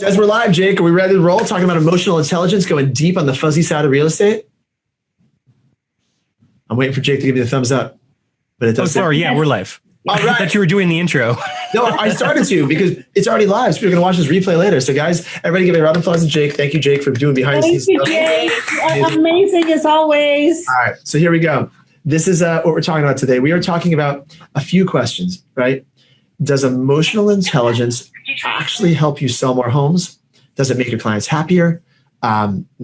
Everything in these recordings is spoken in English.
Guys, we're live, Jake. Are we ready to roll? Talking about emotional intelligence, going deep on the fuzzy side of real estate. I'm waiting for Jake to give me the thumbs up. But it does. Oh, sorry. Yeah, we're live. All right. I thought you were doing the intro. No, I started to because it's already live. So we're going to watch this replay later. So guys, everybody give a round of applause to Jake. Thank you, Jake, for doing behind the scenes stuff. Jake. Amazing as always. All right. So here we go. This is what we're talking about today. We are talking about a few questions, right? Does emotional intelligence actually help you sell more homes? Does it make your clients happier?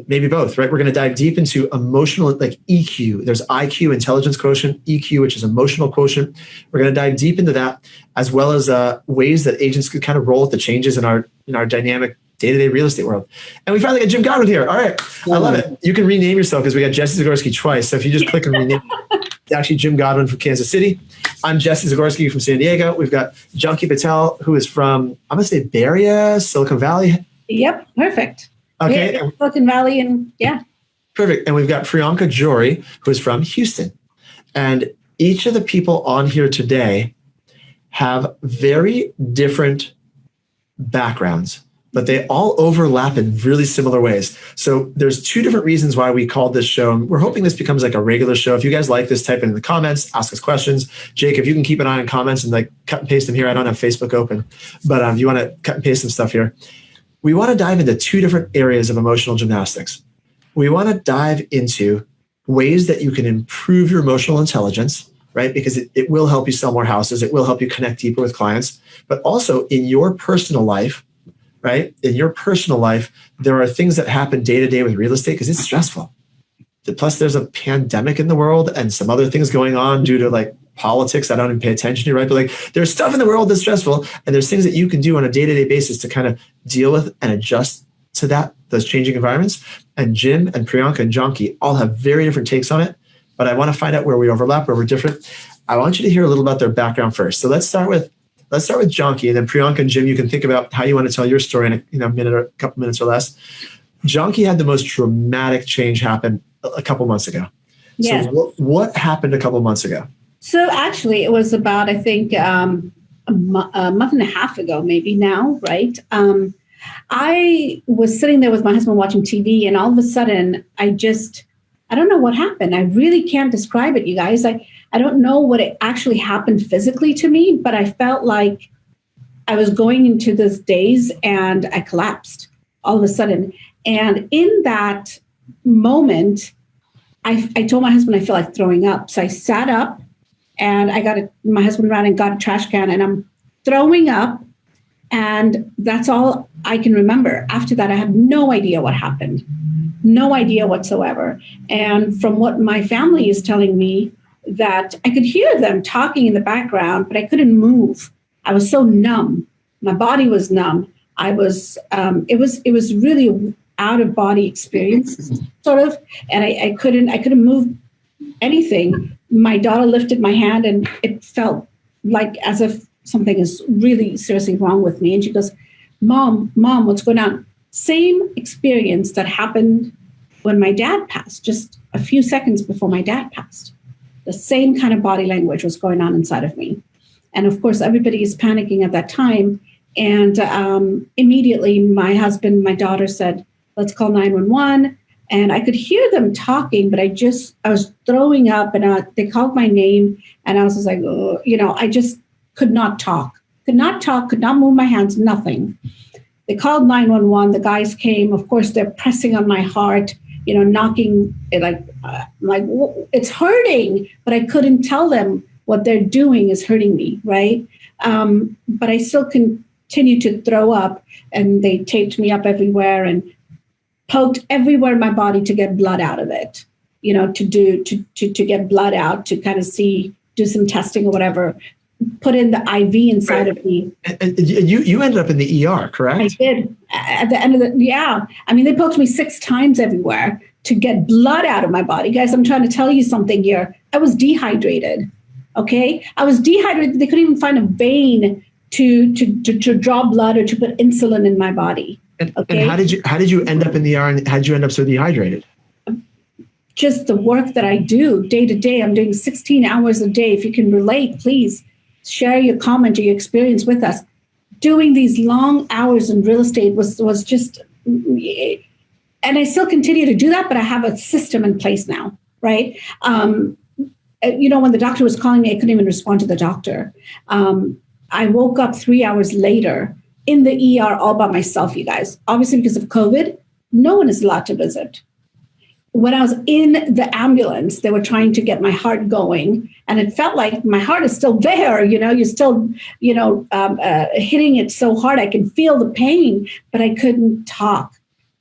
Maybe both, right? We're going to dive deep into emotional, like EQ. There's IQ, intelligence quotient, EQ, which is emotional quotient. We're going to dive deep into that, as well as ways that agents could kind of roll with the changes in our dynamic day-to-day real estate world. And we finally got Jim Godwin here. All right. I love it. You can rename yourself because we got Jesse Zagorski twice. So if you just click and rename, it's actually Jim Godwin from Kansas City. I'm Jesse Zagorski from San Diego. We've got Junkie Patel, who is from, I'm going to say Bay Area, Silicon Valley. Yep. Perfect. Okay. Yeah, Silicon Valley and yeah. Perfect. And we've got Priyanka Jory, who is from Houston. And each of the people on here today have very different backgrounds, but they all overlap in really similar ways. So there's two different reasons why we called this show. And we're hoping this becomes like a regular show. If you guys like this, type it in the comments, ask us questions. Jake, if you can keep an eye on comments and like cut and paste them here. I don't have Facebook open, but if you want to cut and paste some stuff here. We want to dive into two different areas of emotional gymnastics. We want to dive into ways that you can improve your emotional intelligence, right? Because it will help you sell more houses. It will help you connect deeper with clients, but also in your personal life, right? In your personal life, there are things that happen day to day with real estate because it's stressful. Plus, there's a pandemic in the world and some other things going on due to like politics I don't even pay attention to, right? But like there's stuff in the world that's stressful, and there's things that you can do on a day-to-day basis to kind of deal with and adjust to those changing environments. And Jim and Priyanka and Junkie all have very different takes on it, but I want to find out where we overlap, where we're different. I want you to hear a little about their background first. So let's start with Junkie, and then Priyanka and Jim, you can think about how you want to tell your story in a minute or a couple minutes or less. Junkie had the most dramatic change happen a couple months ago. Yeah. So what happened a couple months ago? So actually, it was about, I think, a month and a half ago, maybe now, right? I was sitting there with my husband watching TV, and all of a sudden, I don't know what happened. I really can't describe it, you guys. I don't know what it actually happened physically to me, but I felt like I was going into this daze and I collapsed all of a sudden. And in that moment, I told my husband I feel like throwing up. So I sat up and my husband ran and got a trash can, and I'm throwing up. And that's all I can remember. After that, I have no idea what happened. No idea whatsoever. And from what my family is telling me, that I could hear them talking in the background, but I couldn't move. I was so numb. My body was numb. It was really an out of body experience, sort of. And I couldn't move anything. My daughter lifted my hand, and it felt like as if something is really seriously wrong with me. And she goes, Mom, what's going on? Same experience that happened when my dad passed, just a few seconds before my dad passed. The same kind of body language was going on inside of me. And of course, everybody is panicking at that time. And immediately my husband, my daughter said, let's call 911. And I could hear them talking, but I was throwing up, and they called my name. And I was just like, oh, I just could not talk, could not move my hands, nothing. They called 911. The guys came. Of course, they're pressing on my heart, knocking it like it's hurting, but I couldn't tell them what they're doing is hurting me, right? But I still continued to throw up, and they taped me up everywhere and poked everywhere in my body to get blood out of it, to get blood out, to kind of do some testing or whatever. Put in the IV inside of me. And you ended up in the ER, correct? I did. At the end of they poked me 6 times everywhere to get blood out of my body. Guys, I'm trying to tell you something here. I was dehydrated, okay? I was dehydrated. They couldn't even find a vein to draw blood or to put insulin in my body. Okay? And how did you end up in the ER, and how did you end up so dehydrated? Just the work that I do day to day. I'm doing 16 hours a day. If you can relate, please share your comment or your experience with us. doing these long hours in real estate was just, and I still continue to do that, but I have a system in place now, right? When the doctor was calling me, I couldn't even respond to the doctor. I woke up 3 hours later in the ER all by myself, you guys. Obviously, because of COVID, no one is allowed to visit. When I was in the ambulance, they were trying to get my heart going, and it felt like my heart is still there. You're still, hitting it so hard. I can feel the pain, but I couldn't talk.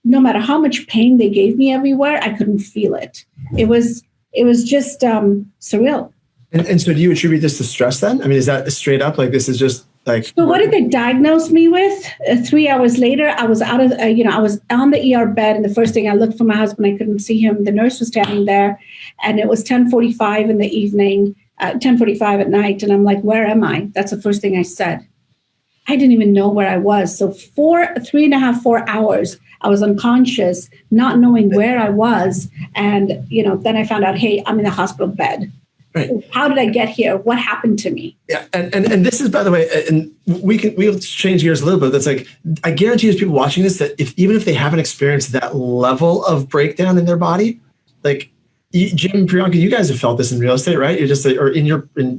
No matter how much pain they gave me everywhere, I couldn't feel it. It was just surreal. And so do you attribute this to stress then? I mean, is that straight up like this is just like? So what did they diagnose me with? 3 hours later, I was out of, I was on the ER bed, and the first thing I looked for my husband, I couldn't see him. The nurse was standing there, and it was 10:45 in the evening, 10:45 at night, and I'm like, where am I? That's the first thing I said. I didn't even know where I was. So 3.5, 4 hours, I was unconscious, not knowing where I was. And, then I found out, hey, I'm in a hospital bed. Right. How did I get here? What happened to me? Yeah. And this is, by the way, and we'll change gears a little bit. That's like, I guarantee there's people watching this that even if they haven't experienced that level of breakdown in their body, like Jim and Priyanka, you guys have felt this in real estate, right? You're just or in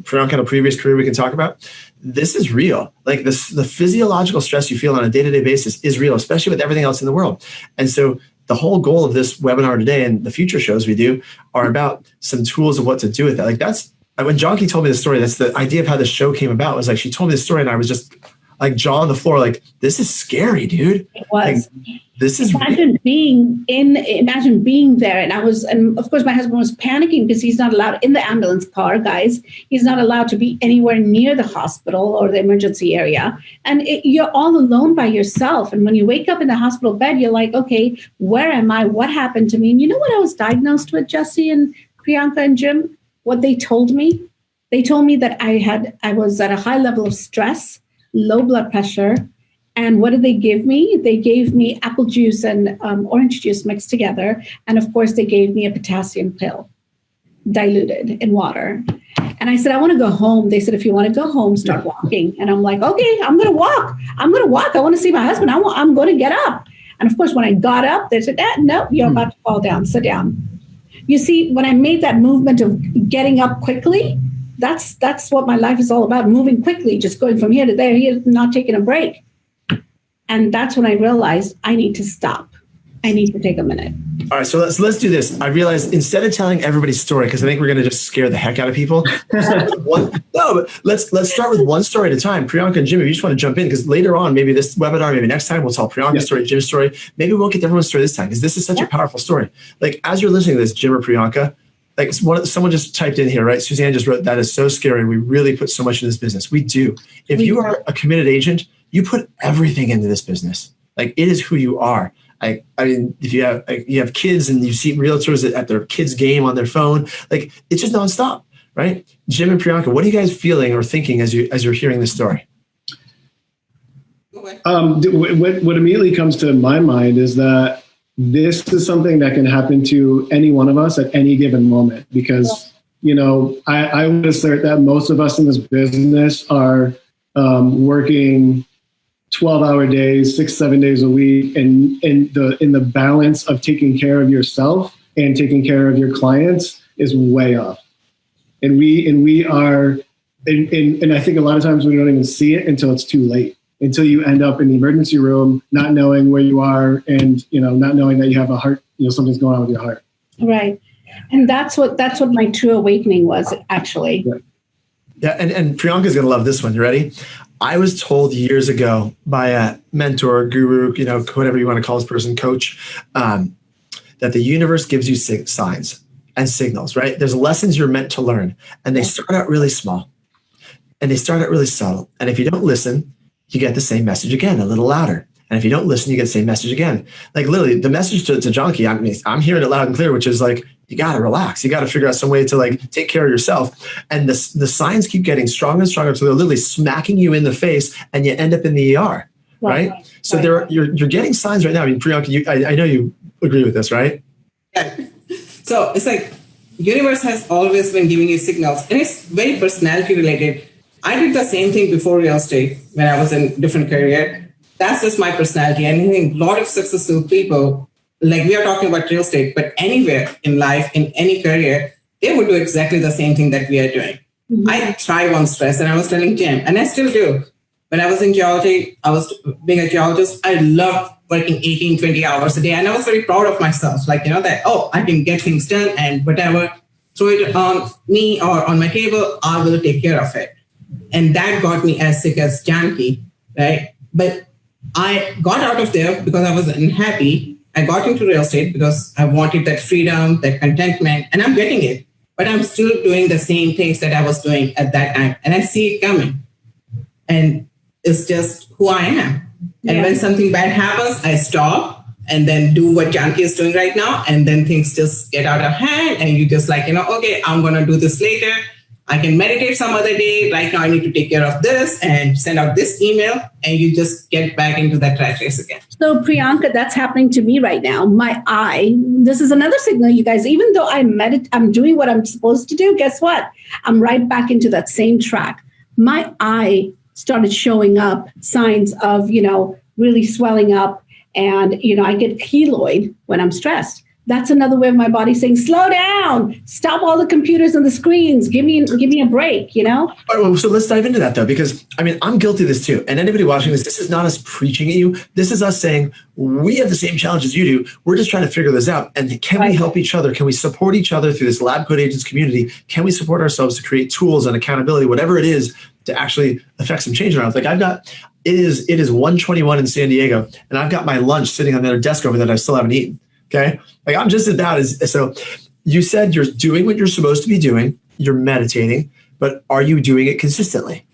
Priyanka, in a previous career we can talk about. This is real. Like the physiological stress you feel on a day-to-day basis is real, especially with everything else in the world. And so the whole goal of this webinar today and the future shows we do are about some tools of what to do with that. Like that's when Janki told me the story, that's the idea of how the show came about. Was like she told me the story and I was just like jaw on the floor, like, this is scary, dude. It was. Like, this is imagine being there. And of course my husband was panicking because he's not allowed in the ambulance car, guys. He's not allowed to be anywhere near the hospital or the emergency area. And you're all alone by yourself. And when you wake up in the hospital bed, you're like, okay, where am I? What happened to me? And you know what I was diagnosed with, Jesse and Priyanka and Jim? What they told me? They told me that I was at a high level of stress, low blood pressure. And what did they give me? They gave me apple juice and orange juice mixed together. And of course, they gave me a potassium pill diluted in water. And I said, I want to go home. They said, if you want to go home, start walking. And I'm like, okay, I'm going to walk. I want to see my husband. I'm going to get up. And of course, when I got up, they said, no, you're about to fall down. Sit down. You see, when I made that movement of getting up quickly, that's what my life is all about, moving quickly, just going from here to there, not taking a break. And that's when I realized I need to stop. I need to take a minute. All right, so let's do this. I realized instead of telling everybody's story, because I think we're going to just scare the heck out of people. But let's start with one story at a time. Priyanka and Jim, if you just want to jump in, because later on, maybe this webinar, maybe next time, we'll tell Priyanka's story, Jim's story. Maybe we won't get to everyone's story this time, because this is such a powerful story. Like, as you're listening to this, Jim or Priyanka, like someone just typed in here, right? Suzanne just wrote, that is so scary. We really put so much in this business. We do. If you are a committed agent, you put everything into this business. Like, it is who you are. I mean, if you have kids and you see realtors at their kids' game on their phone, like, it's just nonstop, right? Jim and Priyanka, what are you guys feeling or thinking as you're hearing this story? What immediately comes to my mind is that this is something that can happen to any one of us at any given moment, because, I would assert that most of us in this business are working 12-hour days, 6-7 days a week, and in the balance of taking care of yourself and taking care of your clients is way off. And we are, and I think a lot of times we don't even see it until it's too late, until you end up in the emergency room, not knowing where you are, and not knowing that you have a heart, something's going on with your heart. Right, and that's what my true awakening was, actually. Yeah, and Priyanka's gonna love this one. You ready? I was told years ago by a mentor, guru, whatever you want to call this person, coach, that the universe gives you signs and signals, right? There's lessons you're meant to learn, and they start out really small, and they start out really subtle. And if you don't listen, you get the same message again, a little louder. And if you don't listen, you get the same message again. Like, literally, the message to Janki, I'm hearing it loud and clear, which is like, you got to relax. You got to figure out some way to like take care of yourself. And the signs keep getting stronger and stronger. So they're literally smacking you in the face, and you end up in the ER, right? So you're getting signs right now. I mean, Priyanka, I know you agree with this, right? Yeah. So it's like universe has always been giving you signals, and it's very personality related. I did the same thing before real estate when I was in different career. That's just my personality. And I think a lot of successful people, like we are talking about real estate, but anywhere in life, in any career, they would do exactly the same thing that we are doing. Mm-hmm. I thrive on stress, and I was telling Jim, and I still do. When I was in geology, I was being a geologist. I loved working 18, 20 hours a day. And I was very proud of myself. Like, that, I can get things done and whatever, throw it on me or on my table, I will take care of it. And that got me as sick as Janki, right? But I got out of there because I was unhappy. I got into real estate because I wanted that freedom, that contentment, and I'm getting it. But I'm still doing the same things that I was doing at that time. And I see it coming. And it's just who I am. And when something bad happens, I stop and then do what Janki is doing right now. And then things just get out of hand. And you just like, okay, I'm going to do this later. I can meditate some other day. Right now, I need to take care of this and send out this email. And you just get back into that rat race again. So Priyanka, that's happening to me right now. My eye, this is another signal, you guys. Even though I'm doing what I'm supposed to do, guess what? I'm right back into that same track. My eye started showing up signs of, really swelling up. And, I get keloid when I'm stressed. That's another way of my body saying, slow down, stop all the computers and the screens. Give me a break, All right, well, so let's dive into that though, because I'm guilty of this too. And anybody watching this is not us preaching at you. This is us saying we have the same challenges you do. We're just trying to figure this out. And can we help each other? Can we support each other through this Lab Coat Agents community? Can we support ourselves to create tools and accountability, whatever it is, to actually affect some change around? Like it is 1:21 in San Diego, and I've got my lunch sitting on the other desk over there that I still haven't eaten. Okay. Like I'm just as bad as, so you said you're doing what you're supposed to be doing. You're meditating, but are you doing it consistently?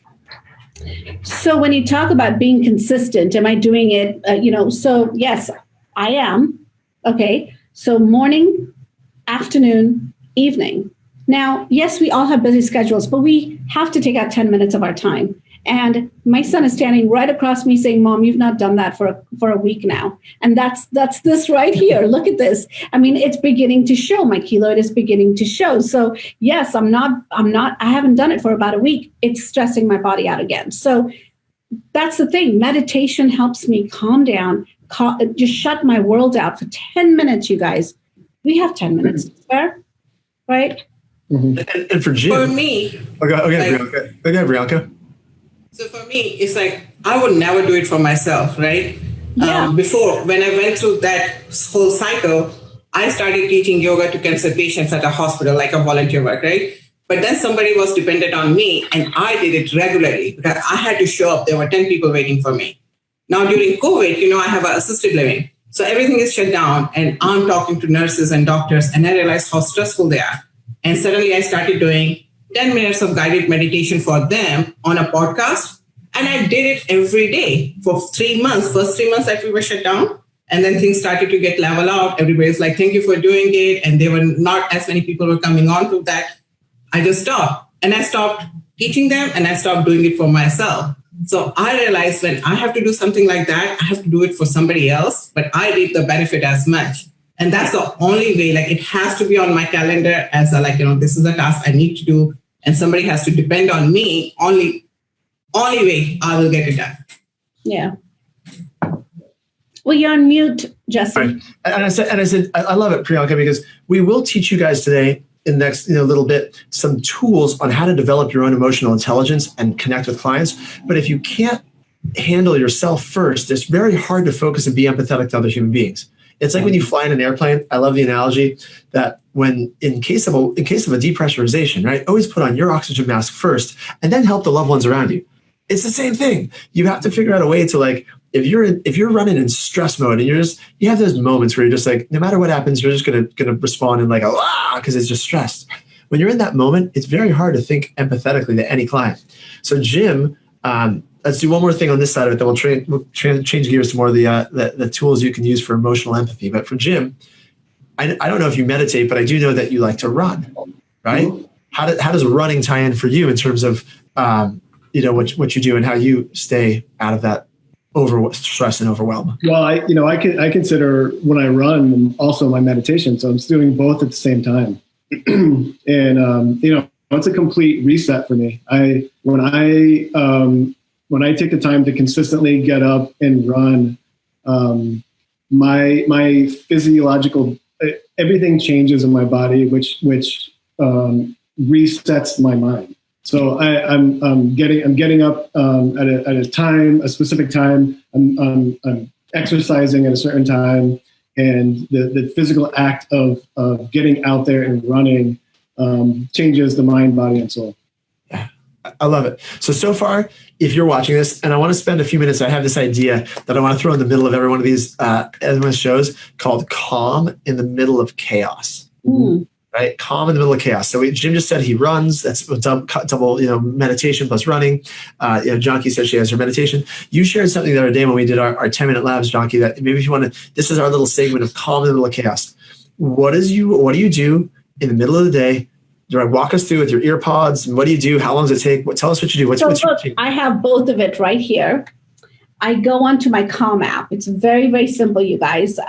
So when you talk about being consistent, am I doing it, so yes, I am. Okay. So morning, afternoon, evening. Now, yes, we all have busy schedules, but we have to take out 10 minutes of our time. And my son is standing right across me saying, Mom, you've not done that for a week now. And that's this right here. Look at this. It's beginning to show. My keloid is beginning to show. So yes, I haven't done it for about a week. It's stressing my body out again. So that's the thing. Meditation helps me calm down, just shut my world out for 10 minutes, you guys. We have 10 minutes to spare, right? Mm-hmm. And for Jim. For me. Okay, Priyanka. So for me, it's like I would never do it for myself, right? Yeah. Before, when I went through that whole cycle, I started teaching yoga to cancer patients at a hospital, like a volunteer work, right? But then somebody was dependent on me, and I did it regularly because I had to show up. There were 10 people waiting for me. Now, during COVID, I have an assisted living. So everything is shut down, and I'm talking to nurses and doctors, and I realized how stressful they are. And suddenly I started doing 10 minutes of guided meditation for them on a podcast. And I did it every day for 3 months, first 3 months that we were shut down. And then things started to get level out. Everybody's like, thank you for doing it. And there were not as many people were coming on to that. I just stopped. And I stopped teaching them, and I stopped doing it for myself. So I realized when I have to do something like that, I have to do it for somebody else, but I reap the benefit as much. And that's the only way, like it has to be on my calendar as this is a task I need to do. And somebody has to depend on me. Only way I will get it done. Yeah. Well, you're on mute, Jesse. Right. And I said, I love it, Priyanka, because we will teach you guys today in the next little bit some tools on how to develop your own emotional intelligence and connect with clients. But if you can't handle yourself first, it's very hard to focus and be empathetic to other human beings. It's like when you fly in an airplane. I love the analogy that when in case of a depressurization, right, always put on your oxygen mask first and then help the loved ones around you. It's the same thing. You have to figure out a way to, like, if you're running in stress mode and you have those moments where you're just like, no matter what happens, you're just gonna respond in like because it's just stressed. When you're in that moment, it's very hard to think empathetically to any client. So Jim, let's do one more thing on this side of it. Then we'll change gears to more of the tools you can use for emotional empathy. But for Jim, I don't know if you meditate, but I do know that you like to run, right? Mm-hmm. How does running tie in for you in terms of what you do and how you stay out of that stress and overwhelm? Well, I consider when I run also my meditation. So I'm doing both at the same time. And, it's a complete reset for me. When I take the time to consistently get up and run, my physiological, everything changes in my body, which resets my mind. So I'm getting up at a specific time. I'm exercising at a certain time, and the physical act of getting out there and running changes the mind, body, and soul. I love it. So far, if you're watching this, and I want to spend a few minutes, I have this idea that I want to throw in the middle of every one of these shows called Calm in the Middle of Chaos. Mm. Right? Calm in the middle of chaos. So Jim just said he runs. That's double meditation plus running. Jonky said she has her meditation. You shared something the other day when we did our 10-minute labs, Jonky, that maybe if you want to, this is our little segment of Calm in the Middle of Chaos. What do you do in the middle of the day? Walk us through with your ear pods, and what do you do? How long does it take? Tell us what you do. What's your routine? I have both of it right here. I go onto my Calm app. It's very, very simple, you guys.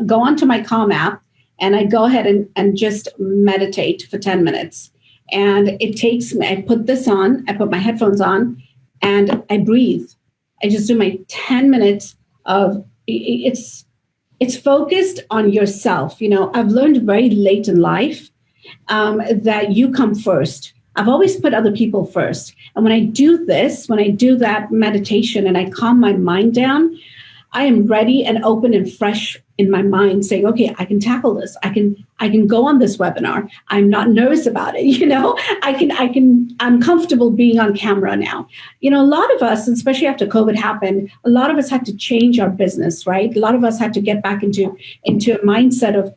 Go onto my Calm app, and I go ahead and just meditate for 10 minutes. And it takes me, I put this on, I put my headphones on, and I breathe. I just do my 10 minutes of, it's focused on yourself. I've learned very late in life that you come first. I've always put other people first. And when I do that meditation and I calm my mind down, I am ready and open and fresh in my mind, saying, okay, I can tackle this. I can go on this webinar. I'm not nervous about it. I'm comfortable being on camera now. A lot of us, especially after COVID happened, a lot of us had to change our business, right? A lot of us had to get back into a mindset of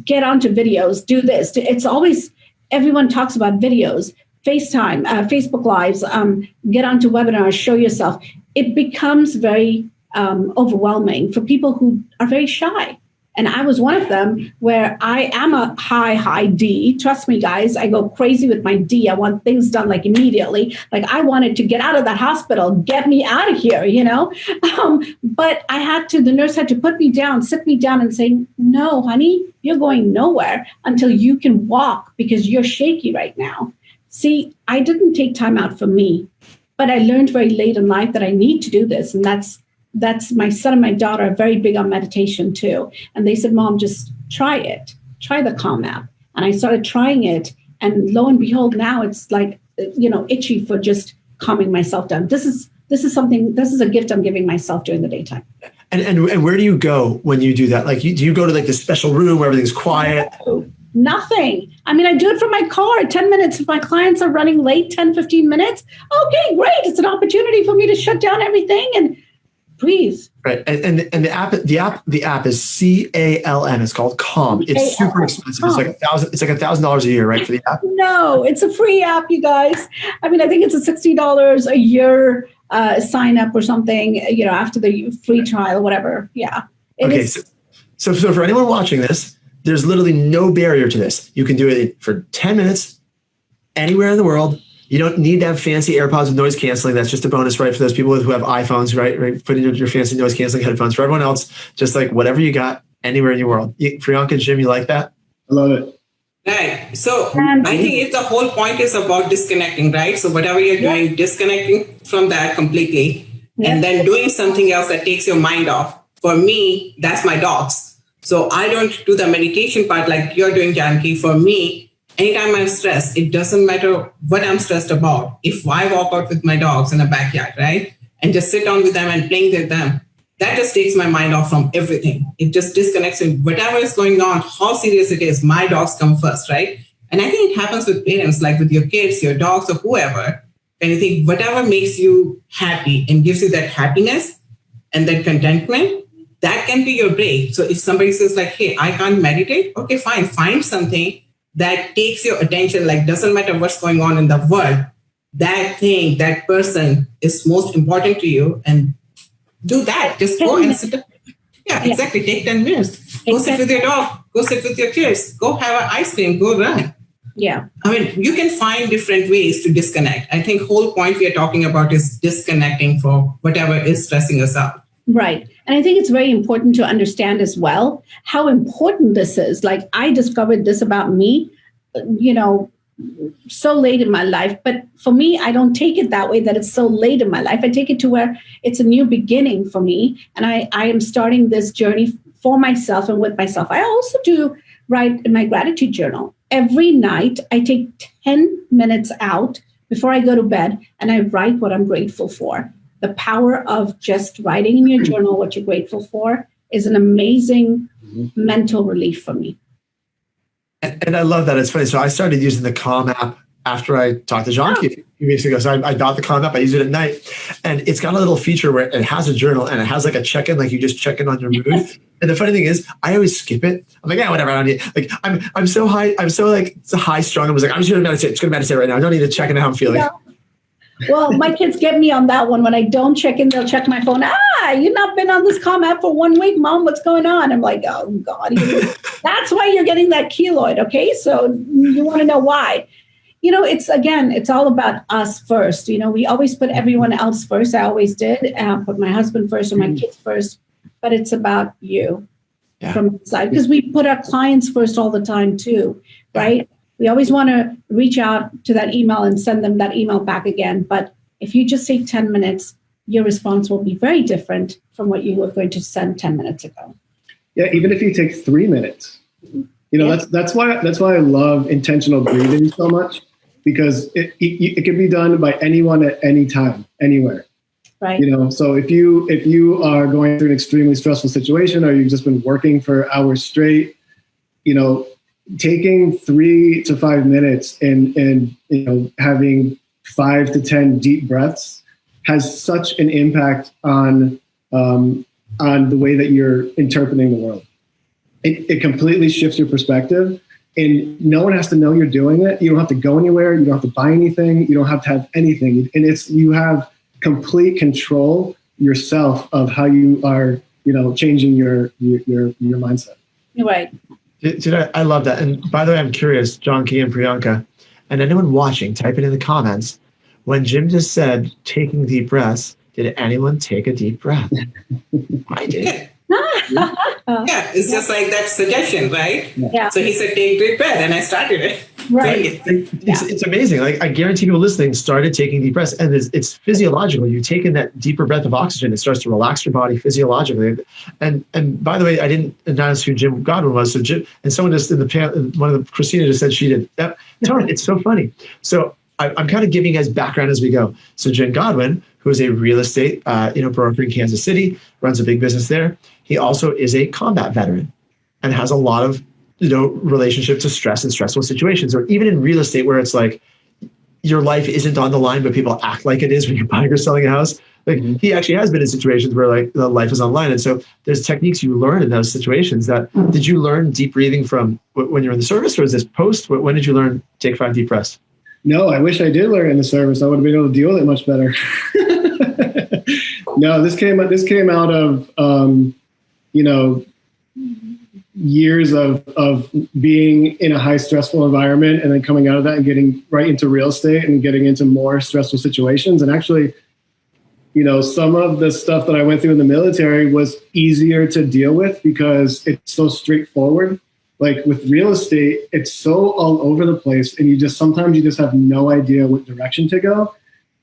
get onto videos, do this. It's always, everyone talks about videos, FaceTime, Facebook Lives, get onto webinars, show yourself. It becomes very overwhelming for people who are very shy. And I was one of them, where I am a high D. Trust me, guys, I go crazy with my D. I want things done like immediately. Like I wanted to get out of that hospital, get me out of here, But the nurse had to put me down, sit me down and say, no, honey, you're going nowhere until you can walk because you're shaky right now. See, I didn't take time out for me, but I learned very late in life that I need to do this. And that's my son and my daughter are very big on meditation too. And they said, Mom, just try it. Try the Calm app. And I started trying it. And lo and behold, now it's like, itchy for just calming myself down. This is a gift I'm giving myself during the daytime. And where do you go when you do that? Like, do you go to like this special room where everything's quiet? No, nothing. I mean, I do it from my car, 10 minutes. If my clients are running late, 10, 15 minutes, okay, great. It's an opportunity for me to shut down everything and breathe. Right. And the app is CALM. It's called Calm. It's super expensive. It's like $1,000 a year, right, for the app? No, it's a free app, you guys. I mean, I think it's a $60 a year sign up or something, after the free trial, whatever. Yeah. So for anyone watching this, there's literally no barrier to this. You can do it for 10 minutes anywhere in the world. You don't need to have fancy AirPods with noise canceling. That's just a bonus, right? For those people who have iPhones, right? Put in your fancy noise canceling headphones. For everyone else, just like whatever you got anywhere in your world. Priyanka and Jim, you like that? I love it. Right. So I think the whole point is about disconnecting, right? So whatever you're doing, disconnecting from that completely, and then doing something else that takes your mind off. For me, that's my dogs. So I don't do the meditation part like you're doing, Janki. For me, anytime I'm stressed, it doesn't matter what I'm stressed about. If I walk out with my dogs in the backyard, right, and just sit down with them and playing with them, that just takes my mind off from everything. It just disconnects me. Whatever is going on, how serious it is, my dogs come first, right? And I think it happens with parents, like with your kids, your dogs, or whoever. And you think whatever makes you happy and gives you that happiness and that contentment, that can be your break. So if somebody says like, hey, I can't meditate, okay, fine. Find something that takes your attention, like doesn't matter what's going on in the world. That thing, that person is most important to you, and do that. Just go and sit. Yeah, exactly. Take 10 minutes. Go sit with your dog. Go sit with your kids. Go have an ice cream. Go run. Yeah. I mean, you can find different ways to disconnect. I think whole point we are talking about is disconnecting for whatever is stressing us out. Right. And I think it's very important to understand as well how important this is. Like I discovered this about me, so late in my life. But for me, I don't take it that way, that it's so late in my life. I take it to where it's a new beginning for me. And I am starting this journey for myself and with myself. I also do write in my gratitude journal. Every night, I take 10 minutes out before I go to bed, and I write what I'm grateful for. The power of just writing in your journal what you're grateful for is an amazing mental relief for me. And I love that. It's funny. So I started using the Calm app after I talked to John a few weeks ago. So I got the Calm app. I use it at night. And it's got a little feature where it has a journal and it has like a check-in, like you just check in on your mood. And the funny thing is, I always skip it. I'm like, yeah, whatever. I don't need. Like, I'm so high. I'm so like high strung. I was like, I'm just gonna meditate. Just gonna meditate right now. I don't need to check in how I'm feeling. Yeah. Well, my kids get me on that one. When I don't check in, they'll check my phone. You've not been on this Calm app for 1 week, Mom. What's going on? I'm like, oh God. That's why you're getting that keloid. Okay, so you want to know why? It's all about us first. We always put everyone else first. I always did. Put my husband first or my kids first. But it's about you from inside, because we put our clients first all the time too, right? We always want to reach out to that email and send them that email back again. But if you just take 10 minutes, your response will be very different from what you were going to send 10 minutes ago. Yeah, even if you take 3 minutes, that's why I love intentional breathing so much, because it can be done by anyone at any time, anywhere. Right. So if you are going through an extremely stressful situation, or you've just been working for hours straight, taking 3 to 5 minutes and having 5 to 10 deep breaths has such an impact on the way that you're interpreting the world. It completely shifts your perspective, and no one has to know you're doing it. You don't have to go anywhere. You don't have to buy anything. You don't have to have anything. And you have complete control yourself of how you are, changing your mindset. You're right. I love that. And by the way, I'm curious, John Key and Priyanka, and anyone watching, type it in the comments. When Jim just said taking deep breaths, did anyone take a deep breath? I did. Yeah, it's just like that suggestion, right? Yeah. So he said, take deep breath, and I started it. Right. It's amazing. Like, I guarantee people listening started taking deep breaths, and it's physiological. You take in that deeper breath of oxygen, it starts to relax your body physiologically. And by the way, I didn't announce who Jim Godwin was. So Jim, and someone just in the panel, Christina just said she did. It's so funny. So I'm kind of giving you guys background as we go. So Jim Godwin, who is a real estate broker in Kansas City, runs a big business there. He also is a combat veteran and has a lot of relationship to stress and stressful situations, or even in real estate where it's like your life isn't on the line, but people act like it is when you're buying or selling a house. Like, he actually has been in situations where like the life is online. And so there's techniques you learn in those situations. Did you learn deep breathing from when you're in the service, or is this post? When did you learn take 5 deep breaths? No, I wish I did learn in the service. I would have been able to deal with it much better. No, this came out of, years of being in a high stressful environment, and then coming out of that and getting right into real estate and getting into more stressful situations. And actually, some of the stuff that I went through in the military was easier to deal with because it's so straightforward. Like with real estate, it's so all over the place, and sometimes you just have no idea what direction to go.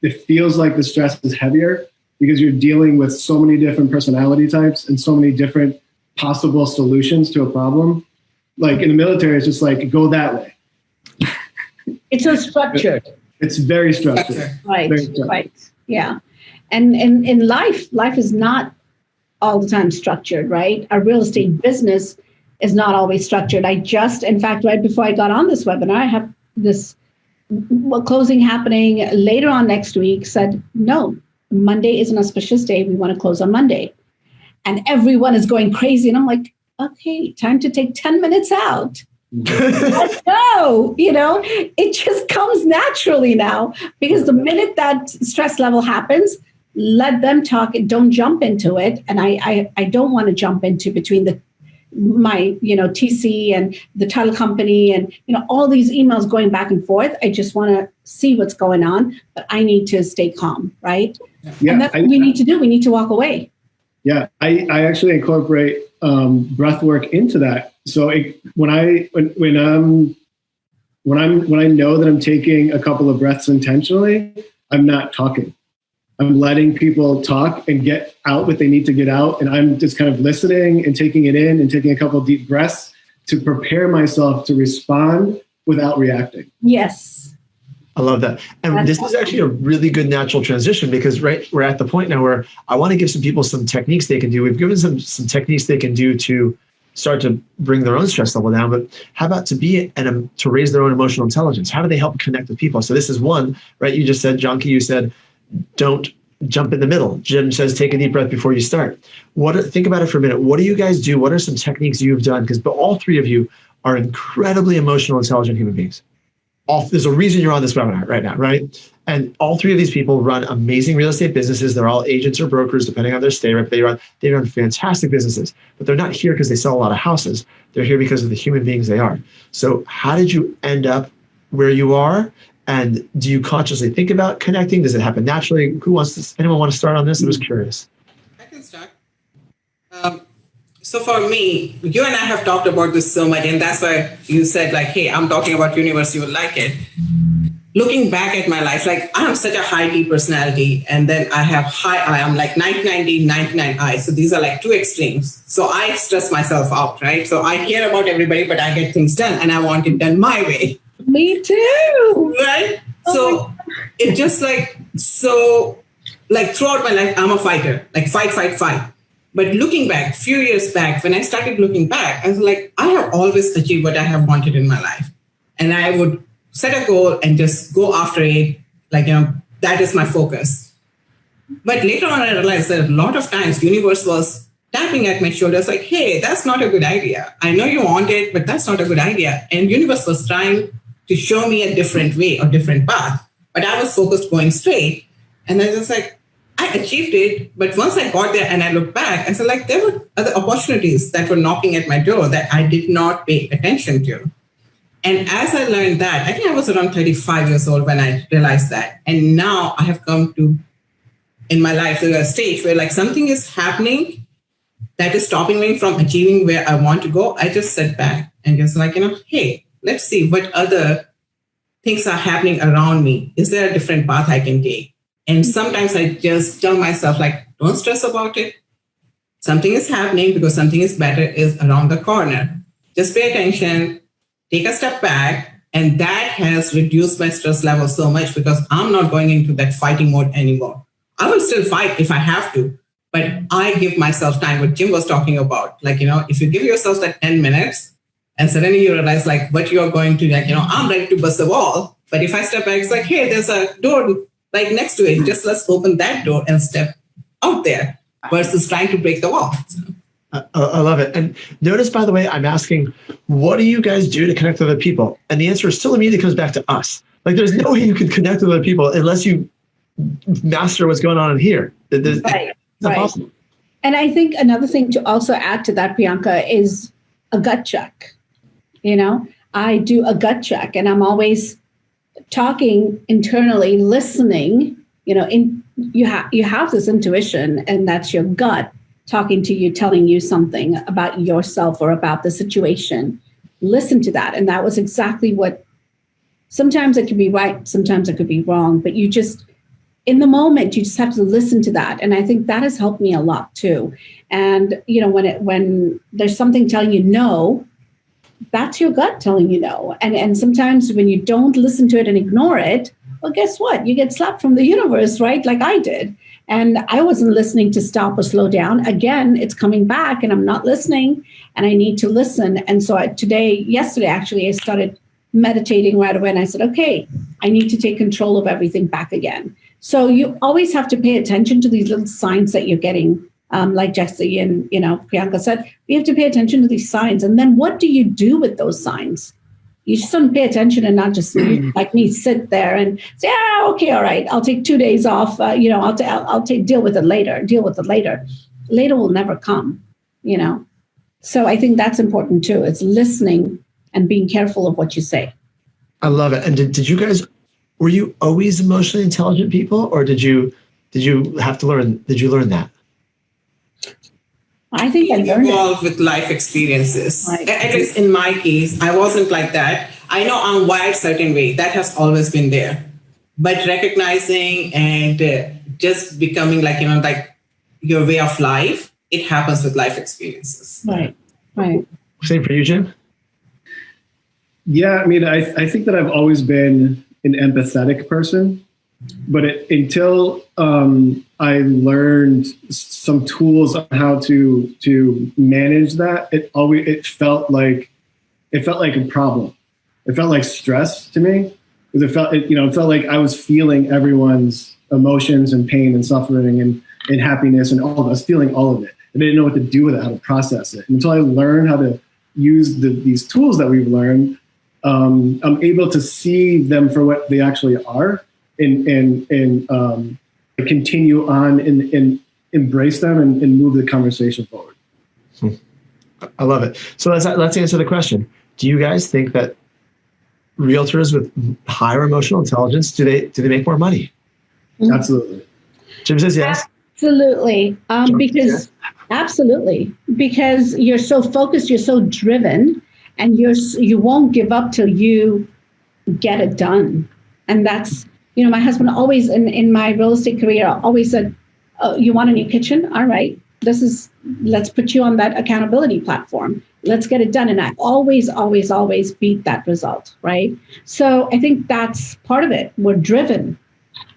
It feels like the stress is heavier because you're dealing with so many different personality types and so many different possible solutions to a problem. Like in the military, it's just like, go that way. It's so structured. It's very structured. Right. Very structured. Right. Yeah. And in life is not all the time structured, right? Our real estate business is not always structured. In fact, right before I got on this webinar, I have this closing happening later on next week, said, no, Monday is an auspicious day. We want to close on Monday. And everyone is going crazy. And I'm like, okay, time to take 10 minutes out. Let's go. It just comes naturally now, because the minute that stress level happens, let them talk. Don't jump into it. And I don't want to jump into between my TC and the title company and all these emails going back and forth. I just want to see what's going on, but I need to stay calm, right? Yeah, and that's what we need to do. We need to walk away. Yeah, I actually incorporate breath work into that. So when I'm when I know that I'm taking a couple of breaths intentionally, I'm not talking. I'm letting people talk and get out what they need to get out. And I'm just kind of listening and taking it in and taking a couple of deep breaths to prepare myself to respond without reacting. Yes. I love that. And this is actually a really good natural transition because we're at the point now where I want to give some people some techniques they can do. We've given some techniques they can do to start to bring their own stress level down, but how about to raise their own emotional intelligence? How do they help connect with people? So this is one, right? You just said, Janki, you said, don't jump in the middle. Jim says, take a deep breath before you start. Think about it for a minute. What do you guys do? What are some techniques you've done? Because all three of you are incredibly emotional, intelligent human beings. There's a reason you're on this webinar right now, right? And all three of these people run amazing real estate businesses. They're all agents or brokers, depending on their state, right? They run fantastic businesses, but they're not here because they sell a lot of houses. They're here because of the human beings they are. So how did you end up where you are? And do you consciously think about connecting? Does it happen naturally? Anyone want to start on this? I was curious. I can start. So for me, you and I have talked about this so much, and that's why you said like, hey, I'm talking about universe, you will like it. Looking back at my life, like I have such a high D personality, and then I have high I. I'm like 99 D, 99 I. So these are like two extremes. So I stress myself out, right? So I care about everybody, but I get things done, and I want it done my way. Me too. Right? So it just like, throughout my life, I'm a fighter, like fight. But looking back, few years back, when I started looking back, I was like, I have always achieved what I have wanted in my life. And I would set a goal and just go after it. Like, that is my focus. But later on, I realized that a lot of times universe was tapping at my shoulders like, hey, that's not a good idea. I know you want it, but that's not a good idea. And universe was trying to show me a different way or different path. But I was focused going straight. And I was like, I achieved it. But once I got there and I looked back, I said, like, there were other opportunities that were knocking at my door that I did not pay attention to. And as I learned that, I think I was around 35 years old when I realized that. And now I have come to, in my life, to a stage where like something is happening that is stopping me from achieving where I want to go. I just sit back and just like, hey, let's see what other things are happening around me. Is there a different path I can take? And sometimes I just tell myself, like, don't stress about it. Something is happening because something is better is around the corner. Just pay attention, take a step back. And that has reduced my stress level so much because I'm not going into that fighting mode anymore. I will still fight if I have to, but I give myself time, what Jim was talking about. Like, if you give yourself that 10 minutes and suddenly you realize like what you're going to, like, I'm ready to bust the wall. But if I step back, it's like, hey, there's a door like next to it. Just let's open that door and step out there versus trying to break the wall. So. I love it. And notice, by the way, I'm asking, what do you guys do to connect with other people? And the answer still immediately comes back to us. Like, there's no way you can connect with other people unless you master what's going on in here. It's impossible. And I think another thing to also add to that, Priyanka, is a gut check. I do a gut check, and I'm always talking internally, listening. You have this intuition, and that's your gut talking to you, telling you something about yourself or about the situation. Listen to that. And that was exactly what, sometimes it could be right, sometimes it could be wrong, but you just, in the moment, you just have to listen to that. And I think that has helped me a lot too. And, when there's something telling you no, that's your gut telling you no. And sometimes when you don't listen to it and ignore it, well, guess what? You get slapped from the universe, right? Like I did. And I wasn't listening to stop or slow down. Again, it's coming back and I'm not listening and I need to listen. And so yesterday, actually, I started meditating right away. And I said, okay, I need to take control of everything back again. So you always have to pay attention to these little signs that you're getting. Like Jesse and Priyanka said, we have to pay attention to these signs. And then what do you do with those signs? You just don't pay attention and not just like me sit there and say, okay, all right, I'll take 2 days off. I'll deal with it later. Later will never come, So I think that's important too. It's listening and being careful of what you say. I love it. And did you guys, were you always emotionally intelligent people, or did you have to learn? Did you learn that? I think I learned evolved with life experiences. Right. At least in my case, I wasn't like that. I know I'm wired certain way. That has always been there. But recognizing and just becoming like, like your way of life, it happens with life experiences. Right. Right. Same for you, Jim? Yeah, I mean, I think that I've always been an empathetic person, but until I learned some tools on how to manage that, it felt like a problem. It felt like stress to me, because it felt like I was feeling everyone's emotions and pain and suffering and happiness and all of us, feeling all of it. And I didn't know what to do with it, how to process it. And until I learned how to use these tools that we've learned, I'm able to see them for what they actually are and continue on and embrace them and move the conversation forward. I love it. So let's answer the question. Do you guys think that realtors with higher emotional intelligence, do they make more money? Mm-hmm. Absolutely. Jim says yes. Absolutely. Absolutely. Because you're so focused, you're so driven, and you won't give up till you get it done. And that's, my husband always in my real estate career always said, oh, you want a new kitchen? All right, let's put you on that accountability platform. Let's get it done. And I always beat that result, right? So I think that's part of it. We're driven.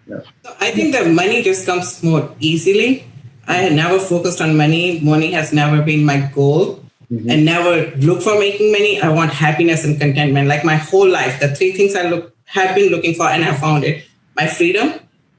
Yeah. So I think that money just comes more easily. I had never focused on money. Money has never been my goal. Mm-hmm. And never look for making money. I want happiness and contentment. Like my whole life, the three things I have been looking for, and I found it: my freedom,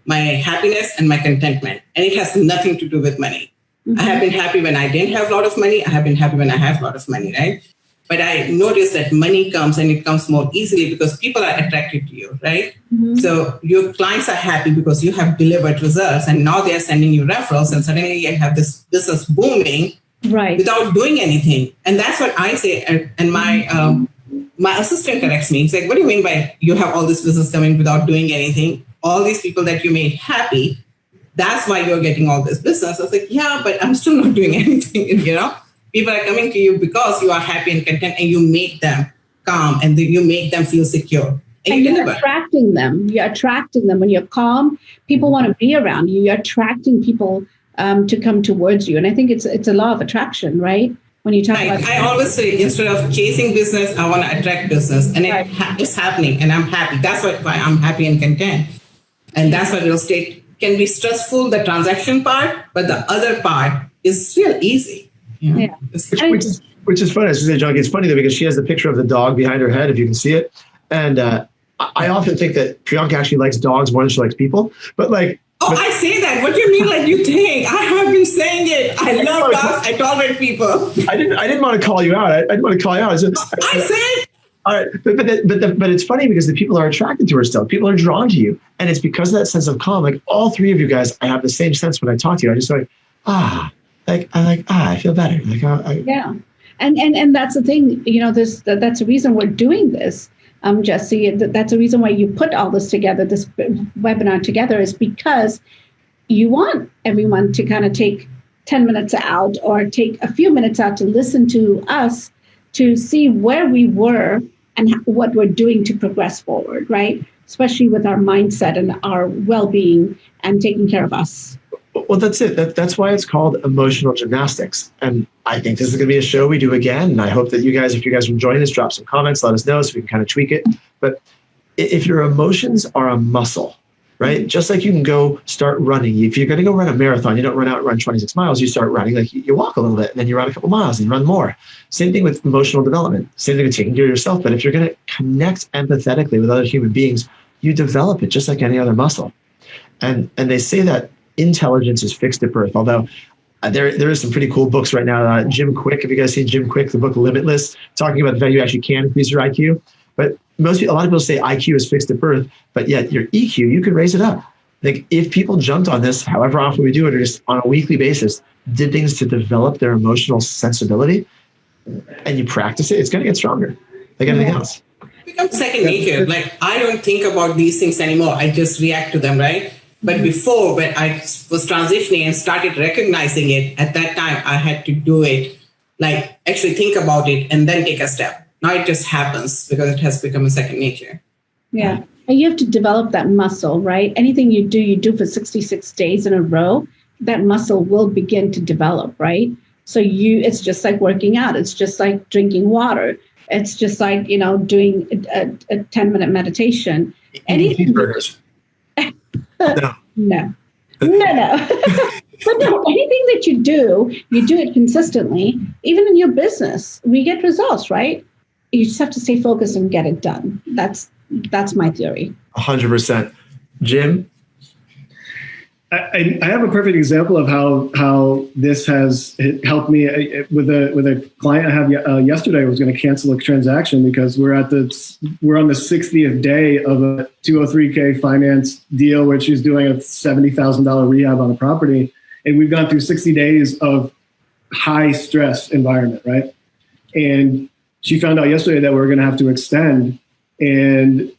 my happiness, and my contentment. And it has nothing to do with money. Mm-hmm. I have been happy when I didn't have a lot of money. I have been happy when I have a lot of money, right? But I noticed that money comes, and it comes more easily because people are attracted to you, right? Mm-hmm. So your clients are happy because you have delivered results, and now they are sending you referrals, and suddenly you have this business booming. Right. Without doing anything. And that's what I say. And my assistant corrects me. He's like, what do you mean by you have all this business coming without doing anything? All these people that you made happy, that's why you're getting all this business. I was like, yeah, but I'm still not doing anything. People are coming to you because you are happy and content, and you make them calm, and you make them feel secure. And you're attracting them. You're attracting them. When you're calm, people want to be around you. You're attracting people to come towards you. And I think it's a law of attraction, right? When you talk about I always say, instead of chasing business, I want to attract business. And it's happening, and I'm happy. That's why I'm happy and content. And that's why real estate can be stressful, the transaction part, but the other part is real easy. Yeah. Which is funny. I was going to say, John, it's funny though, because she has the picture of the dog behind her head, if you can see it. And I often think that Priyanka actually likes dogs more than she likes people. But I say that. What do you mean? Like you think? I have been saying it. I love dogs. I tolerate people. I didn't want to call you out. I didn't want to call you out. I said. All right, but it's funny because the people are attracted to her still. People are drawn to you, and it's because of that sense of calm. Like all three of you guys, I have the same sense when I talk to you. I just I feel better. Yeah, and that's the thing. That's the reason we're doing this. Jesse, that's the reason why you put all this together, this webinar together, is because you want everyone to kind of take 10 minutes out or take a few minutes out to listen to us, to see where we were and what we're doing to progress forward, right? Especially with our mindset and our well-being and taking care of us. Well, that's it. That's why it's called Emotional Gymnastics. And I think this is going to be a show we do again. And I hope that if you guys are enjoying this, drop some comments, let us know so we can kind of tweak it. But if your emotions are a muscle, right? Just like you can go start running. If you're going to go run a marathon, you don't run 26 miles, you start running. Like you walk a little bit and then you run a couple miles and you run more. Same thing with emotional development. Same thing with taking care of yourself. But if you're going to connect empathetically with other human beings, you develop it just like any other muscle. And they say that intelligence is fixed at birth, although there is some pretty cool books right now. Jim Quick, have you guys seen Jim Quick, the book Limitless, talking about the fact you actually can increase your IQ. But a lot of people say IQ is fixed at birth, but yet your EQ, you can raise it up. Like if people jumped on this, however often we do it, or just on a weekly basis, did things to develop their emotional sensibility, and you practice it, it's going to get stronger, like anything else. It becomes second nature. Like I don't think about these things anymore. I just react to them, right? But before, when I was transitioning and started recognizing it, at that time, I had to do it, like actually think about it and then take a step. Now it just happens because it has become a second nature. Yeah. And you have to develop that muscle, right? Anything you do for 66 days in a row, that muscle will begin to develop, right? So it's just like working out. It's just like drinking water. It's just like, doing a 10-minute meditation. Eating cheeseburgers. No. No. But no, anything that you do it consistently, even in your business, we get results, right? You just have to stay focused and get it done. That's my theory. 100%. Jim? I have a perfect example of how this has helped me with a client I have yesterday. I was going to cancel a transaction because we're on the 60th day of a 203K finance deal where she's doing a $70,000 rehab on a property, and we've gone through 60 days of high stress environment, right? And she found out yesterday that we're going to have to extend, and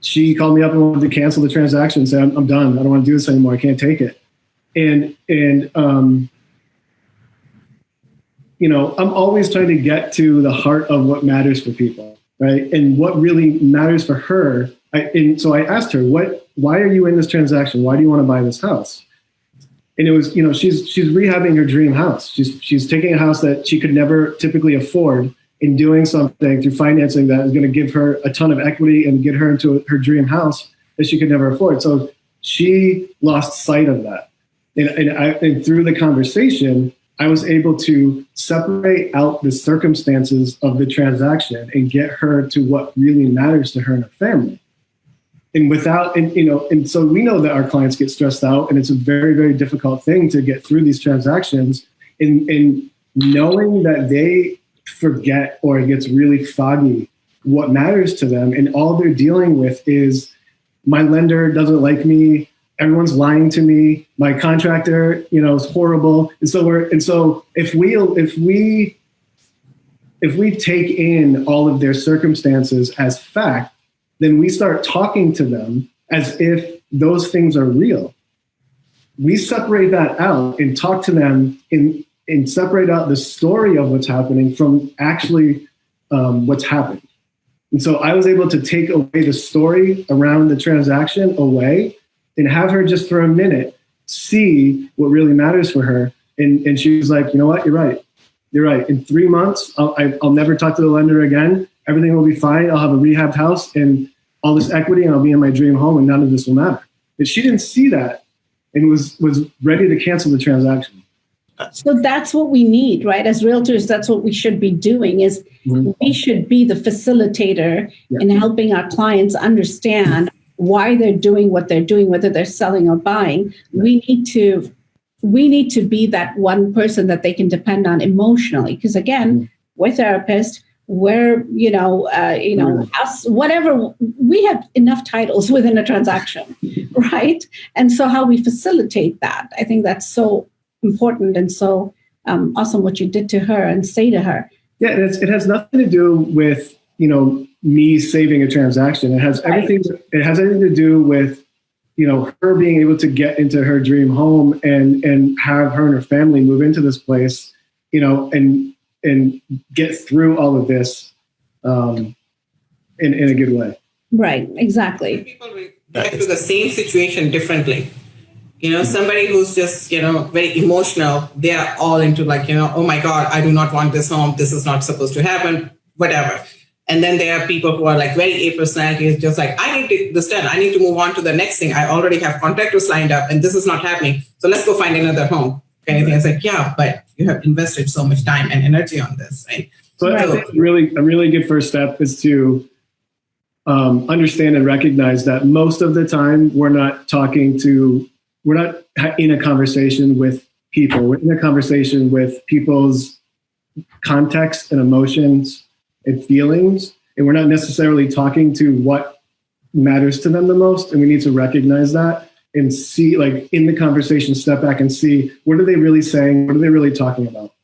she called me up and wanted to cancel the transaction and said, I'm done. I don't want to do this anymore. I can't take it. And I'm always trying to get to the heart of what matters for people, right? And what really matters for her. So I asked her, why are you in this transaction? Why do you want to buy this house? And it was, she's rehabbing her dream house. She's taking a house that she could never typically afford and doing something through financing that is going to give her a ton of equity and get her into her dream house that she could never afford. So she lost sight of that. And through the conversation, I was able to separate out the circumstances of the transaction and get her to what really matters to her and her family. And so we know that our clients get stressed out, and it's a very, very difficult thing to get through these transactions. And knowing that they forget, or it gets really foggy, what matters to them, and all they're dealing with is, my lender doesn't like me, everyone's lying to me, my contractor, is horrible. And so if we take in all of their circumstances as fact, then we start talking to them as if those things are real. We separate that out and talk to them and separate out the story of what's happening from actually what's happened. And so I was able to take away the story around the transaction away and have her just for a minute see what really matters for her. And she was like, you know what, you're right. You're right. In 3 months, I'll never talk to the lender again. Everything will be fine. I'll have a rehabbed house and all this equity, and I'll be in my dream home, and none of this will matter. But she didn't see that and was ready to cancel the transaction. So that's what we need, right? As realtors, that's what we should be doing, is we should be the facilitator in helping our clients understand why they're doing what they're doing, whether they're selling or buying. We need to be that one person that they can depend on emotionally. Because again, we're therapists, we're, us, whatever, we have enough titles within a transaction, right? And so how we facilitate that, I think that's so important and so awesome what you did to her and say to her. Yeah, it has nothing to do with, me saving a transaction. It has everything. It has everything to do with, her being able to get into her dream home and have her and her family move into this place, and get through all of this in a good way. Right, exactly. People react to the same situation differently. Somebody who's just, very emotional, they are all into like, oh my God, I do not want this home. This is not supposed to happen, whatever. And then there are people who are like very A personalities, just like, I need this done. I need to move on to the next thing. I already have contractors lined up and this is not happening. So let's go find another home. Kind of thing. It's like, yeah, but you have invested so much time and energy on this, right? So I think a really good first step is to understand and recognize that most of the time we're not in a conversation with people. We're in a conversation with people's context and emotions and feelings, and we're not necessarily talking to what matters to them the most. And we need to recognize that and see, like, in the conversation, step back and see, what are they really saying? What are they really talking about?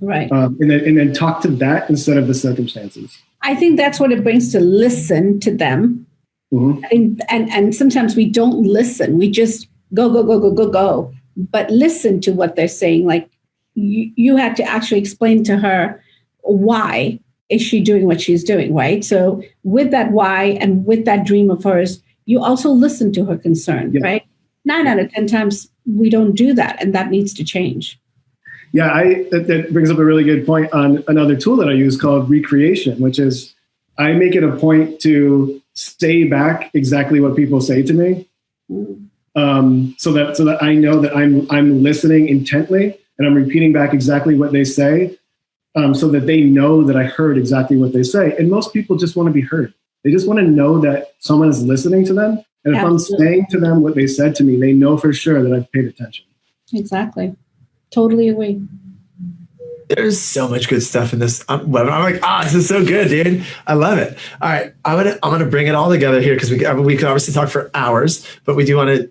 Right. And then talk to that instead of the circumstances. I think that's what it brings to listen to them. Mm-hmm. And sometimes we don't listen. We just go. But listen to what they're saying. Like you had to actually explain to her why is she doing what she's doing, right? So with that why and with that dream of hers, you also listen to her concern, right? 9 out of 10 times we don't do that, and that needs to change. Yeah, that brings up a really good point on another tool that I use called recreation, which is I make it a point to say back exactly what people say to me, so that I know that I'm listening intently and I'm repeating back exactly what they say, so that they know that I heard exactly what they say. And most people just want to be heard. They just want to know that someone is listening to them. And if I'm saying to them what they said to me, they know for sure that I've paid attention. Exactly. Totally agree. There's so much good stuff in this. I'm like, this is so good, dude. I love it. All right, I'm gonna bring it all together here because we could obviously talk for hours, but we do want to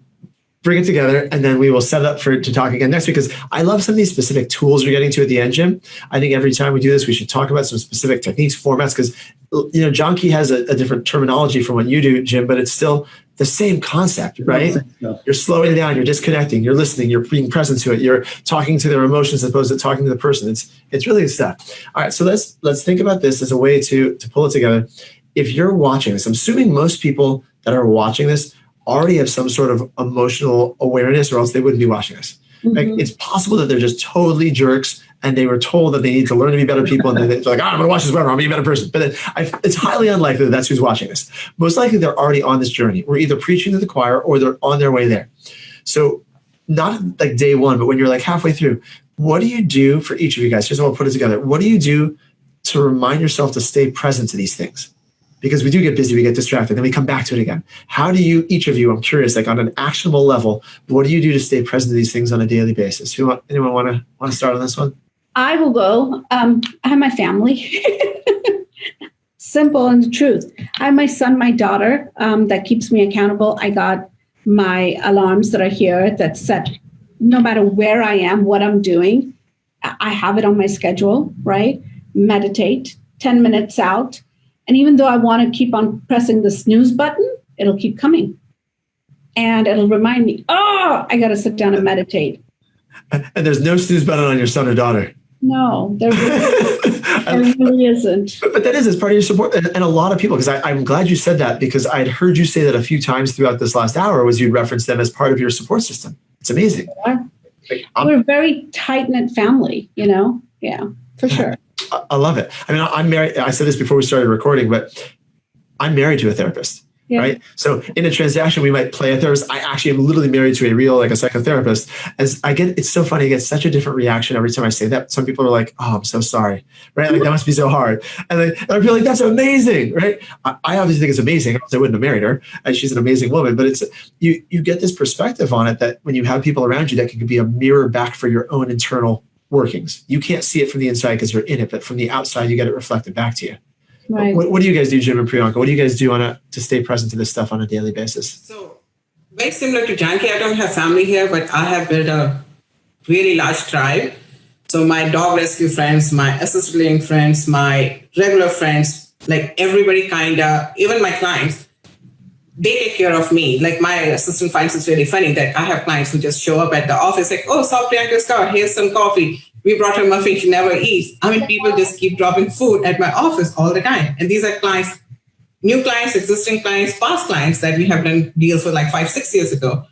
bring it together, and then we will set it up to talk again next week, because I love some of these specific tools you're getting to at the end, Jim. I think every time we do this, we should talk about some specific techniques, formats, because John Key has a different terminology from what you do, Jim, but it's still the same concept, right? You're slowing down, you're disconnecting, you're listening, you're being present to it, you're talking to their emotions as opposed to talking to the person. It's really good stuff. All right, so let's think about this as a way to pull it together. If you're watching this, I'm assuming most people that are watching this already have some sort of emotional awareness, or else they wouldn't be watching this. Like, it's possible that they're just totally jerks and they were told that they need to learn to be better people, and they're like, I'm going to watch this forever, I'll be a better person. But it's highly unlikely that that's who's watching this. Most likely they're already on this journey. We're either preaching to the choir or they're on their way there. So not like day one, but when you're like halfway through, what do you do for each of you guys? Here's how we'll put it together. What do you do to remind yourself to stay present to these things? Because we do get busy, we get distracted, then we come back to it again. How do you, each of you, I'm curious, like on an actionable level, what do you do to stay present to these things on a daily basis? Anyone want to start on this one? I will go. I have my family. Simple and the truth. I have my son, my daughter, that keeps me accountable. I got my alarms that are here that set, no matter where I am, what I'm doing, I have it on my schedule, right? Meditate, 10 minutes out. And even though I want to keep on pressing the snooze button, it'll keep coming. And it'll remind me, I got to sit down and meditate. And there's no snooze button on your son or daughter. No, there really isn't. But that is, it's part of your support. And a lot of people, because I'm glad you said that, because I'd heard you say that a few times throughout this last hour, was you'd reference them as part of your support system. It's amazing. Yeah. We're a very tight-knit family, Yeah, for sure. I love it. I mean, I'm married. I said this before we started recording, but I'm married to a therapist, right? So in a transaction, we might play a therapist. I actually am literally married to a psychotherapist. It's so funny. I get such a different reaction every time I say that. Some people are like, I'm so sorry, right? Like, that must be so hard. And I feel like, that's amazing, right? I obviously think it's amazing. I wouldn't have married her, and she's an amazing woman, but it's, you get this perspective on it, that when you have people around you that can be a mirror back for your own internal workings. You can't see it from the inside because you're in it, but from the outside, you get it reflected back to you. Right. What do you guys do, Jim and Priyanka? What do you guys do to stay present to this stuff on a daily basis? So very similar to Janki, I don't have family here, but I have built a really large tribe. So my dog rescue friends, my assisted living friends, my regular friends, like everybody even my clients, they take care of me. Like, my assistant finds it's really funny that I have clients who just show up at the office like, saw Priyanka's car, here's some coffee. We brought her muffin, she never eats. I mean, people just keep dropping food at my office all the time. And these are clients, new clients, existing clients, past clients that we have done deals with like 5-6 years ago.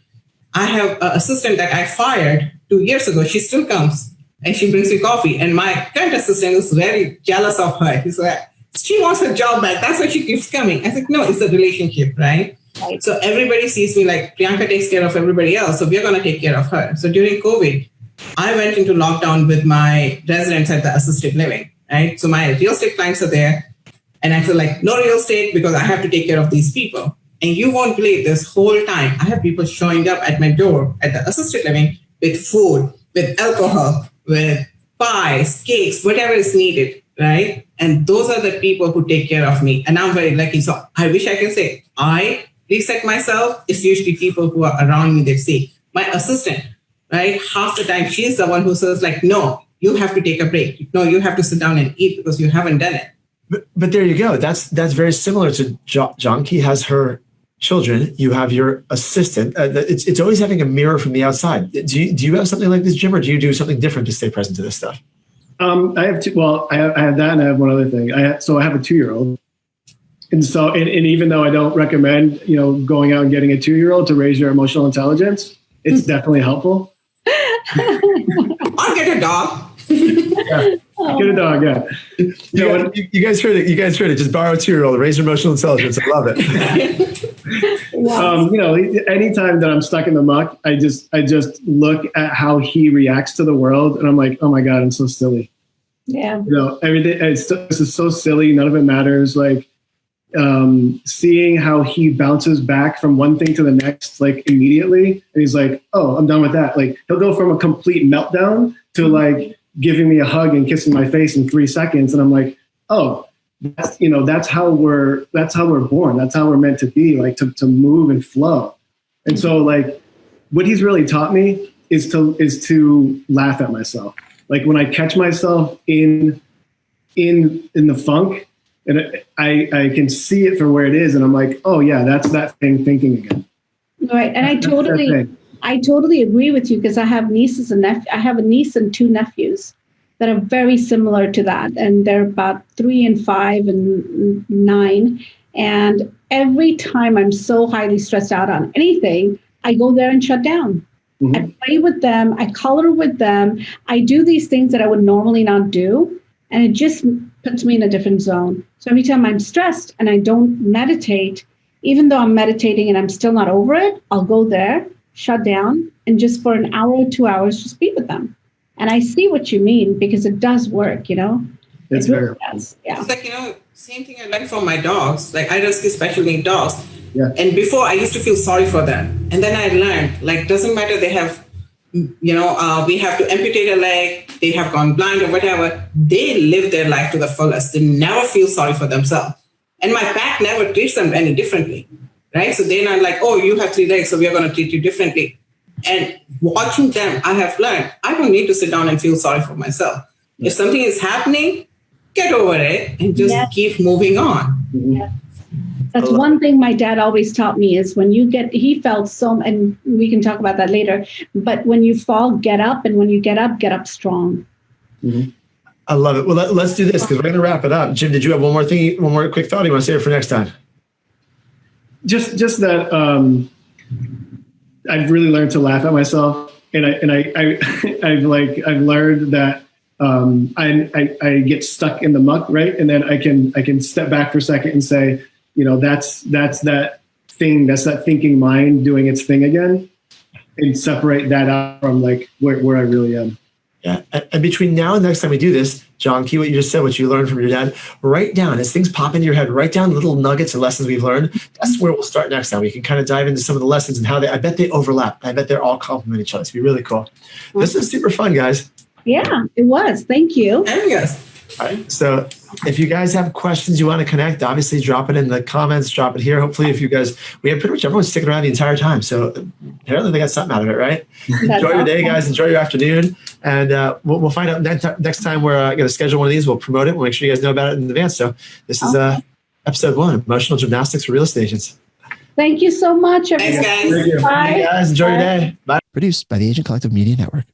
I have an assistant that I fired 2 years ago. She still comes and she brings me coffee. And my current assistant is very jealous of her. He's like, she wants her job back. That's why she keeps coming. I said, no, it's a relationship, right? So everybody sees me like, Priyanka takes care of everybody else, so we're going to take care of her. So during COVID, I went into lockdown with my residents at the assisted living, right? So my real estate clients are there, and I feel like, no real estate because I have to take care of these people. And you won't believe, this whole time, I have people showing up at my door at the assisted living with food, with alcohol, with pies, cakes, whatever is needed, right? And those are the people who take care of me. And I'm very lucky. So I wish I can say, I reset myself. It's usually people who are around me that say, my assistant, right? Half the time, she's the one who says like, no, you have to take a break. No, you have to sit down and eat because you haven't done it. But there you go. That's very similar to Janki has her children. You have your assistant. It's always having a mirror from the outside. Do you have something like this, Jim, or do you do something different to stay present to this stuff? I have two. Well, I have that, and I have one other thing. I have a 2-year-old, and so and even though I don't recommend going out and getting a 2-year-old to raise your emotional intelligence, it's definitely helpful. I'll get a dog. Yeah. Get a dog. Yeah. You guys heard it. You guys heard it. Just borrow a 2-year-old, raise your emotional intelligence. I love it. Anytime that I'm stuck in the muck, I just look at how he reacts to the world, and I'm like, oh my God, I'm so silly. Yeah. Everything. This is so silly. None of it matters. Like seeing how he bounces back from one thing to the next, like immediately, and he's like, oh, I'm done with that. Like he'll go from a complete meltdown to like giving me a hug and kissing my face in 3 seconds, and I'm like, oh. That's how we're born. That's how we're meant to be, like to move and flow. And so like what he's really taught me is to laugh at myself. Like when I catch myself in the funk and I can see it for where it is, and I'm like, oh yeah, that's that thing thinking again. Right. And I totally agree with you, because I have nieces and I have a niece and 2 nephews that are very similar to that. And they're about 3 and 5 and 9. And every time I'm so highly stressed out on anything, I go there and shut down. Mm-hmm. I play with them. I color with them. I do these things that I would normally not do. And it just puts me in a different zone. So every time I'm stressed and I don't meditate, even though I'm meditating and I'm still not over it, I'll go there, shut down, and just for an hour or 2 hours, just be with them. And I see what you mean, because it does work, It's it really very does. Yeah. It's like, same thing I learned from my dogs. Like I rescue special need dogs. Yeah. And before I used to feel sorry for them. And then I learned, like, doesn't matter, they have, we have to amputate a leg, they have gone blind or whatever. They live their life to the fullest. They never feel sorry for themselves. And my pack never treats them any differently, right? So they're not like, oh, you have 3 legs, so we are going to treat you differently. And watching them, I have learned I don't need to sit down and feel sorry for myself. If something is happening, get over it and just keep moving on. Yeah. That's one thing my dad always taught me, is when he felt so, and we can talk about that later, but when you fall, get up. And when you get up strong. Mm-hmm. I love it. Well, let's do this, because we're going to wrap it up. Jim, did you have one more quick thought? Or you want to save it for next time? Just that I've really learned to laugh at myself, and I've learned that I get stuck in the muck, right? And then I can step back for a second and say, that's that thinking mind doing its thing again, and separate that out from like where I really am. Yeah. And between now and next time we do this, John Key, what you just said, what you learned from your dad, write down, as things pop into your head, write down little nuggets and lessons we've learned. That's where we'll start next time. We can kind of dive into some of the lessons and how I bet they overlap. I bet they're all complement each other. It's be really cool. This is super fun, guys. Yeah, it was. Thank you. And yes. All right. So if you guys have questions you want to connect, obviously drop it in the comments, drop it here. Hopefully we have pretty much everyone sticking around the entire time. So apparently they got something out of it, right? Enjoy your day, guys. Enjoy your afternoon. And we'll find out next time we're going to schedule one of these. We'll promote it. We'll make sure you guys know about it in advance. So this is episode 1, Emotional Gymnastics for Real Estate Agents. Thank you so much, everyone. Thanks, guys. Thank you. Bye. Hey, guys. Enjoy your day. Bye. Produced by the Agent Collective Media Network.